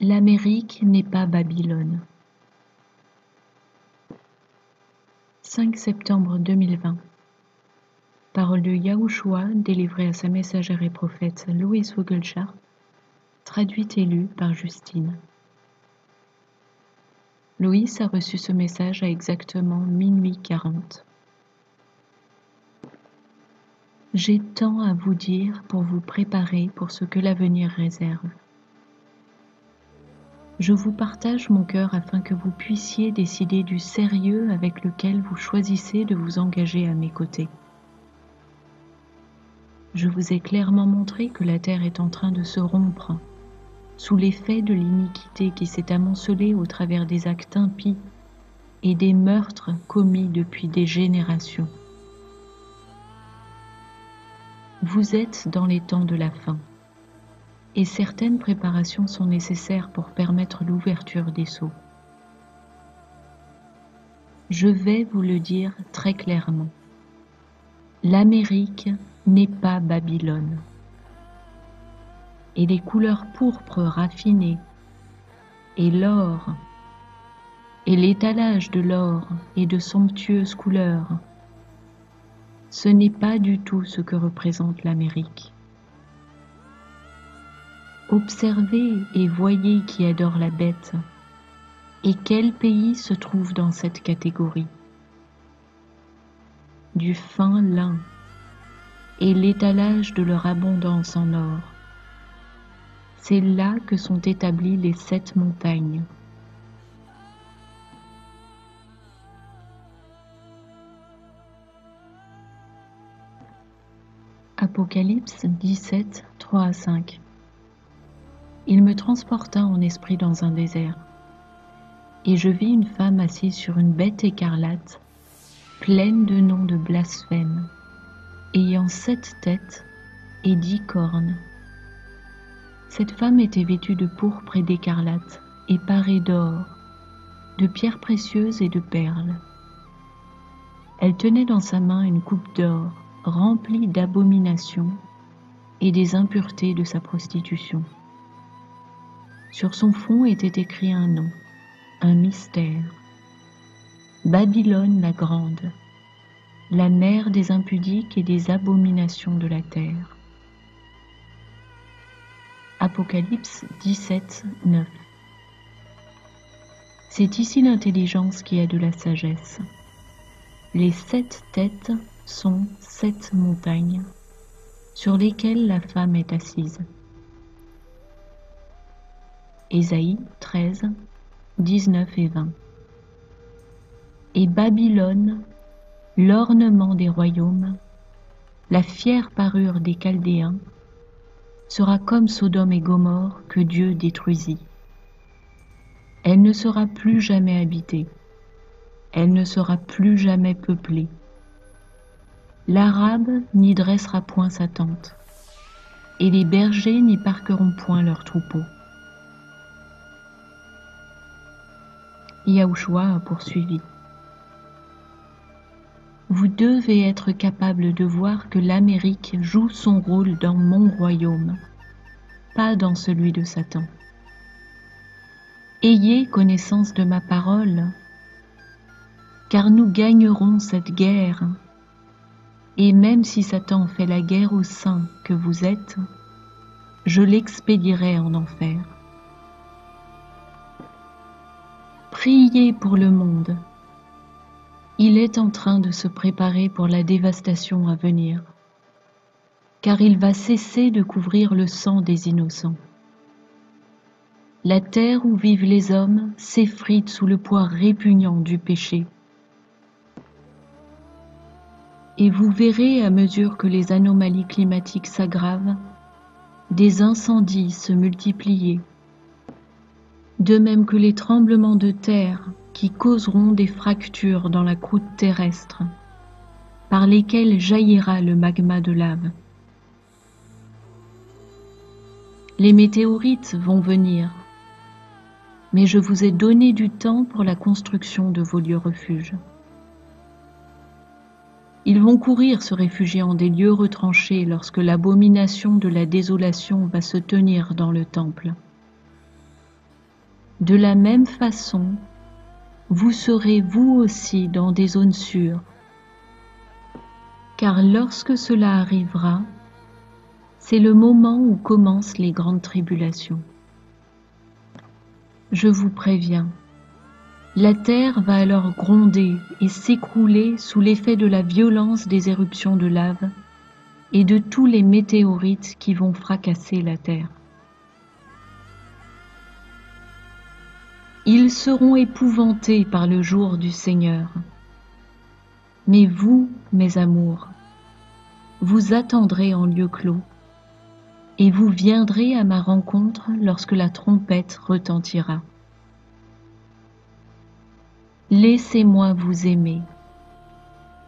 L'Amérique n'est pas Babylone. 5 septembre 2020. Parole de Yahushua délivrée à sa messagère et prophète Louise Vogelchardt, traduite et lue par Justine. Louise a reçu ce message à exactement minuit 40. J'ai tant à vous dire pour vous préparer pour ce que l'avenir réserve. Je vous partage mon cœur afin que vous puissiez décider du sérieux avec lequel vous choisissez de vous engager à mes côtés. Je vous ai clairement montré que la terre est en train de se rompre sous l'effet de l'iniquité qui s'est amoncelée au travers des actes impies et des meurtres commis depuis des générations. Vous êtes dans les temps de la fin, et certaines préparations sont nécessaires pour permettre l'ouverture des sceaux. Je vais vous le dire très clairement. L'Amérique n'est pas Babylone. Et les couleurs pourpres raffinées, et l'or, et l'étalage de l'or et de somptueuses couleurs, ce n'est pas du tout ce que représente l'Amérique. Observez et voyez qui adore la bête, et quel pays se trouve dans cette catégorie. Du fin lin, et l'étalage de leur abondance en or. C'est là que sont établies les 7 montagnes. Apocalypse 17, 3 à 5. Il me transporta en esprit dans un désert, et je vis une femme assise sur une bête écarlate, pleine de noms de blasphème, ayant 7 têtes et 10 cornes. Cette femme était vêtue de pourpre et d'écarlate, et parée d'or, de pierres précieuses et de perles. Elle tenait dans sa main une coupe d'or, remplie d'abominations et des impuretés de sa prostitution. Sur son front était écrit un nom, un mystère. Babylone la grande, la mère des impudiques et des abominations de la terre. Apocalypse 17, 9. C'est ici l'intelligence qui a de la sagesse. Les 7 têtes sont 7 montagnes sur lesquelles la femme est assise. Ésaïe 13, 19 et 20. Et Babylone, l'ornement des royaumes, la fière parure des Chaldéens, sera comme Sodome et Gomorrhe que Dieu détruisit. Elle ne sera plus jamais habitée, elle ne sera plus jamais peuplée. L'Arabe n'y dressera point sa tente, et les bergers n'y parqueront point leurs troupeaux. Yahushua a poursuivi. Vous devez être capable de voir que l'Amérique joue son rôle dans mon royaume, pas dans celui de Satan. Ayez connaissance de ma parole, car nous gagnerons cette guerre, et même si Satan fait la guerre aux saints que vous êtes, je l'expédierai en enfer. Priez pour le monde. Il est en train de se préparer pour la dévastation à venir, car il va cesser de couvrir le sang des innocents. La terre où vivent les hommes s'effrite sous le poids répugnant du péché. Et vous verrez à mesure que les anomalies climatiques s'aggravent, des incendies se multiplier, de même que les tremblements de terre qui causeront des fractures dans la croûte terrestre, par lesquelles jaillira le magma de lave. Les météorites vont venir, mais je vous ai donné du temps pour la construction de vos lieux refuges. Ils vont courir se réfugier en des lieux retranchés lorsque l'abomination de la désolation va se tenir dans le temple. De la même façon, vous serez vous aussi dans des zones sûres, car lorsque cela arrivera, c'est le moment où commencent les grandes tribulations. Je vous préviens, la terre va alors gronder et s'écrouler sous l'effet de la violence des éruptions de lave et de tous les météorites qui vont fracasser la terre. Ils seront épouvantés par le jour du Seigneur. Mais vous, mes amours, vous attendrez en lieu clos, et vous viendrez à ma rencontre lorsque la trompette retentira. Laissez-moi vous aimer,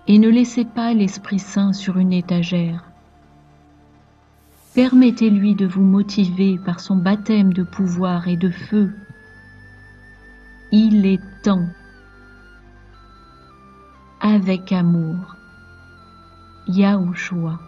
et ne laissez pas l'Esprit Saint sur une étagère. Permettez-lui de vous motiver par son baptême de pouvoir et de feu. Il est temps. Avec amour, Yahushua.